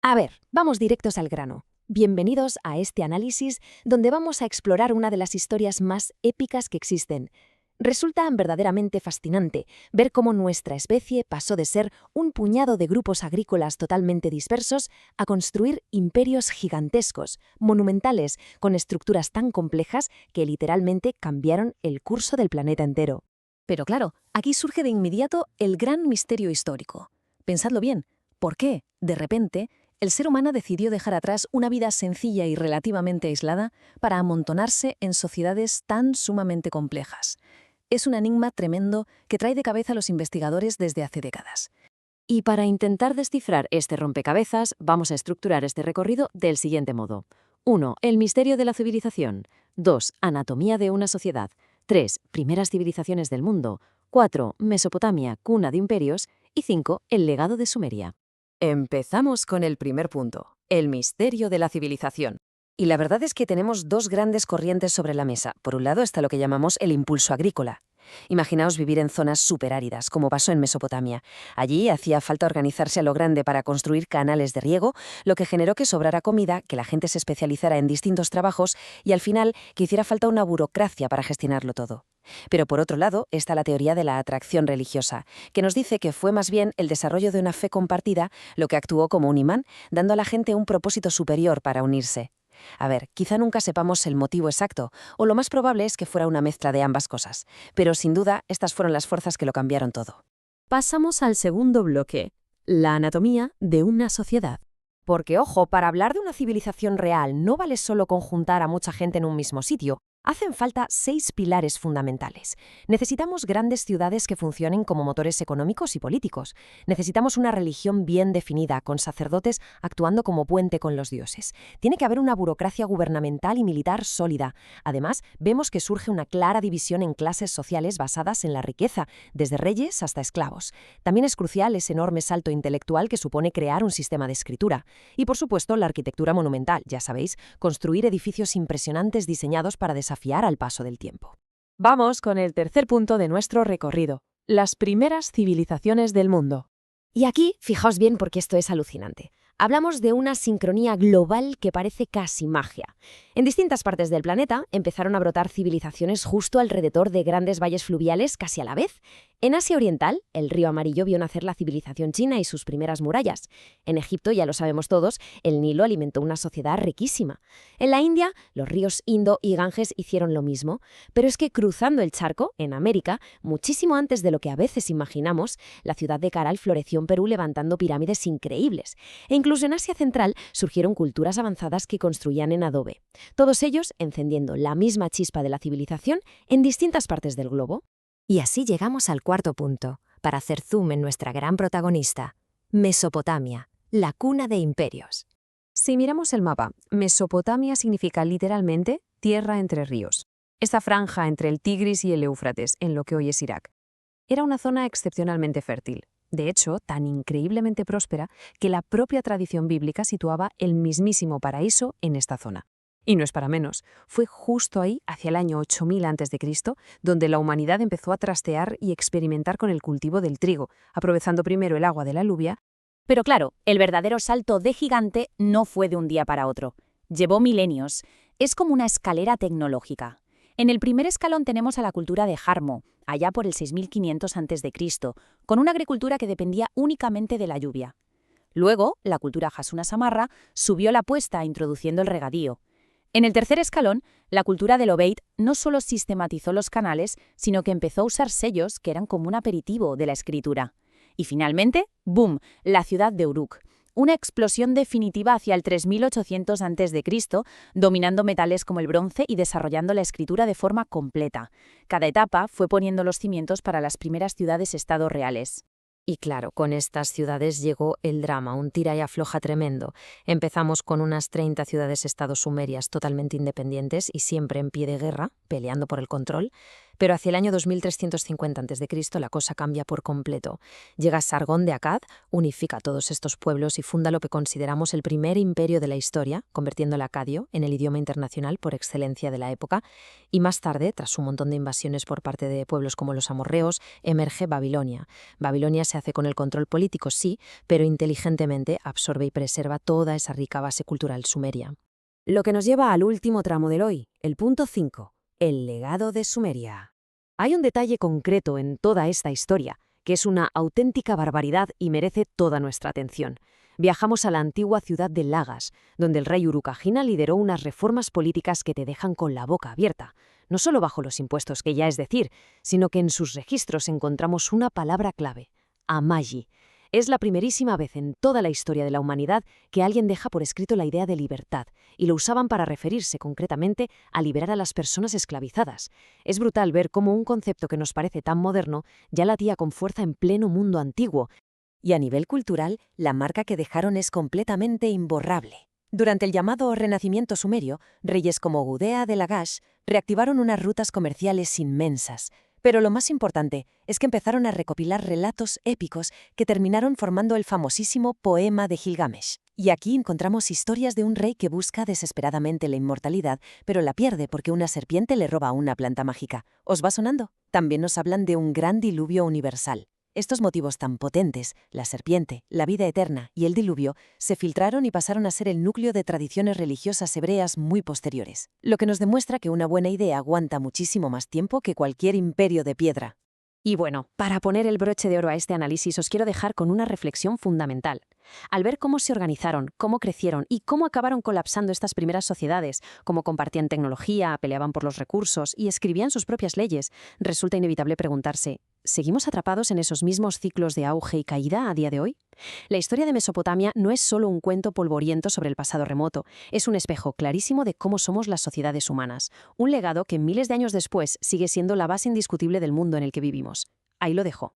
A ver, vamos directos al grano. Bienvenidos a este análisis donde vamos a explorar una de las historias más épicas que existen. Resulta verdaderamente fascinante ver cómo nuestra especie pasó de ser un puñado de grupos agrícolas totalmente dispersos a construir imperios gigantescos, monumentales, con estructuras tan complejas que literalmente cambiaron el curso del planeta entero. Pero claro, aquí surge de inmediato el gran misterio histórico. Pensadlo bien, ¿por qué, de repente, el ser humano decidió dejar atrás una vida sencilla y relativamente aislada para amontonarse en sociedades tan sumamente complejas? Es un enigma tremendo que trae de cabeza a los investigadores desde hace décadas. Y para intentar descifrar este rompecabezas, vamos a estructurar este recorrido del siguiente modo. 1. El misterio de la civilización. 2. Anatomía de una sociedad. 3. Primeras civilizaciones del mundo. 4. Mesopotamia, cuna de imperios. Y 5. El legado de Sumeria. Empezamos con el primer punto, el misterio de la civilización. Y la verdad es que tenemos dos grandes corrientes sobre la mesa. Por un lado está lo que llamamos el impulso agrícola. Imaginaos vivir en zonas superáridas, como pasó en Mesopotamia. Allí hacía falta organizarse a lo grande para construir canales de riego, lo que generó que sobrara comida, que la gente se especializara en distintos trabajos y al final que hiciera falta una burocracia para gestionarlo todo. Pero por otro lado está la teoría de la atracción religiosa, que nos dice que fue más bien el desarrollo de una fe compartida lo que actuó como un imán, dando a la gente un propósito superior para unirse. A ver, quizá nunca sepamos el motivo exacto, o lo más probable es que fuera una mezcla de ambas cosas, pero sin duda estas fueron las fuerzas que lo cambiaron todo. Pasamos al segundo bloque, la anatomía de una sociedad. Porque, ojo, para hablar de una civilización real no vale solo conjuntar a mucha gente en un mismo sitio. Hacen falta 6 pilares fundamentales. Necesitamos grandes ciudades que funcionen como motores económicos y políticos. Necesitamos una religión bien definida, con sacerdotes actuando como puente con los dioses. Tiene que haber una burocracia gubernamental y militar sólida. Además, vemos que surge una clara división en clases sociales basadas en la riqueza, desde reyes hasta esclavos. También es crucial ese enorme salto intelectual que supone crear un sistema de escritura. Y por supuesto, la arquitectura monumental, ya sabéis, construir edificios impresionantes diseñados para desafiar al paso del tiempo. Vamos con el tercer punto de nuestro recorrido, las primeras civilizaciones del mundo. Y aquí, fijaos bien porque esto es alucinante. Hablamos de una sincronía global que parece casi magia. En distintas partes del planeta empezaron a brotar civilizaciones justo alrededor de grandes valles fluviales casi a la vez. En Asia Oriental, el río Amarillo vio nacer la civilización china y sus primeras murallas. En Egipto, ya lo sabemos todos, el Nilo alimentó una sociedad riquísima. En la India, los ríos Indo y Ganges hicieron lo mismo. Pero es que cruzando el charco, en América, muchísimo antes de lo que a veces imaginamos, la ciudad de Caral floreció en Perú levantando pirámides increíbles. E incluso en Asia Central surgieron culturas avanzadas que construían en adobe. Todos ellos encendiendo la misma chispa de la civilización en distintas partes del globo. Y así llegamos al cuarto punto, para hacer zoom en nuestra gran protagonista, Mesopotamia, la cuna de imperios. Si miramos el mapa, Mesopotamia significa literalmente tierra entre ríos. Esta franja entre el Tigris y el Éufrates, en lo que hoy es Irak, era una zona excepcionalmente fértil. De hecho, tan increíblemente próspera que la propia tradición bíblica situaba el mismísimo paraíso en esta zona. Y no es para menos, fue justo ahí, hacia el año 8000 a.C., donde la humanidad empezó a trastear y experimentar con el cultivo del trigo, aprovechando primero el agua de la lluvia. Pero claro, el verdadero salto de gigante no fue de un día para otro. Llevó milenios. Es como una escalera tecnológica. En el primer escalón tenemos a la cultura de Jarmo, allá por el 6500 a.C., con una agricultura que dependía únicamente de la lluvia. Luego, la cultura Hasuna-Samarra subió la apuesta introduciendo el regadío. En el tercer escalón, la cultura del Obeid no solo sistematizó los canales, sino que empezó a usar sellos que eran como un aperitivo de la escritura. Y finalmente, ¡boom!, la ciudad de Uruk. Una explosión definitiva hacia el 3800 a.C., dominando metales como el bronce y desarrollando la escritura de forma completa. Cada etapa fue poniendo los cimientos para las primeras ciudades-estado reales. Y claro, con estas ciudades llegó el drama, un tira y afloja tremendo. Empezamos con unas 30 ciudades-estado sumerias totalmente independientes y siempre en pie de guerra, peleando por el control. Pero hacia el año 2350 a.C. la cosa cambia por completo. Llega Sargón de Akkad, unifica a todos estos pueblos y funda lo que consideramos el primer imperio de la historia, convirtiendo el acadio en el idioma internacional por excelencia de la época. Y más tarde, tras un montón de invasiones por parte de pueblos como los amorreos, emerge Babilonia. Babilonia se hace con el control político, sí, pero inteligentemente absorbe y preserva toda esa rica base cultural sumeria. Lo que nos lleva al último tramo del hoy, el punto 5, el legado de Sumeria. Hay un detalle concreto en toda esta historia, que es una auténtica barbaridad y merece toda nuestra atención. Viajamos a la antigua ciudad de Lagas, donde el rey Urukagina lideró unas reformas políticas que te dejan con la boca abierta. No solo bajo los impuestos, que ya es decir, sino que en sus registros encontramos una palabra clave, Amayi. Es la primerísima vez en toda la historia de la humanidad que alguien deja por escrito la idea de libertad, y lo usaban para referirse concretamente a liberar a las personas esclavizadas. Es brutal ver cómo un concepto que nos parece tan moderno ya latía con fuerza en pleno mundo antiguo. Y a nivel cultural, la marca que dejaron es completamente imborrable. Durante el llamado Renacimiento sumerio, reyes como Gudea de Lagash reactivaron unas rutas comerciales inmensas. Pero lo más importante es que empezaron a recopilar relatos épicos que terminaron formando el famosísimo poema de Gilgamesh. Y aquí encontramos historias de un rey que busca desesperadamente la inmortalidad, pero la pierde porque una serpiente le roba una planta mágica. ¿Os va sonando? También nos hablan de un gran diluvio universal. Estos motivos tan potentes, la serpiente, la vida eterna y el diluvio, se filtraron y pasaron a ser el núcleo de tradiciones religiosas hebreas muy posteriores, lo que nos demuestra que una buena idea aguanta muchísimo más tiempo que cualquier imperio de piedra. Y bueno, para poner el broche de oro a este análisis os quiero dejar con una reflexión fundamental. Al ver cómo se organizaron, cómo crecieron y cómo acabaron colapsando estas primeras sociedades, cómo compartían tecnología, peleaban por los recursos y escribían sus propias leyes, resulta inevitable preguntarse, ¿seguimos atrapados en esos mismos ciclos de auge y caída a día de hoy? La historia de Mesopotamia no es solo un cuento polvoriento sobre el pasado remoto, es un espejo clarísimo de cómo somos las sociedades humanas, un legado que miles de años después sigue siendo la base indiscutible del mundo en el que vivimos. Ahí lo dejo.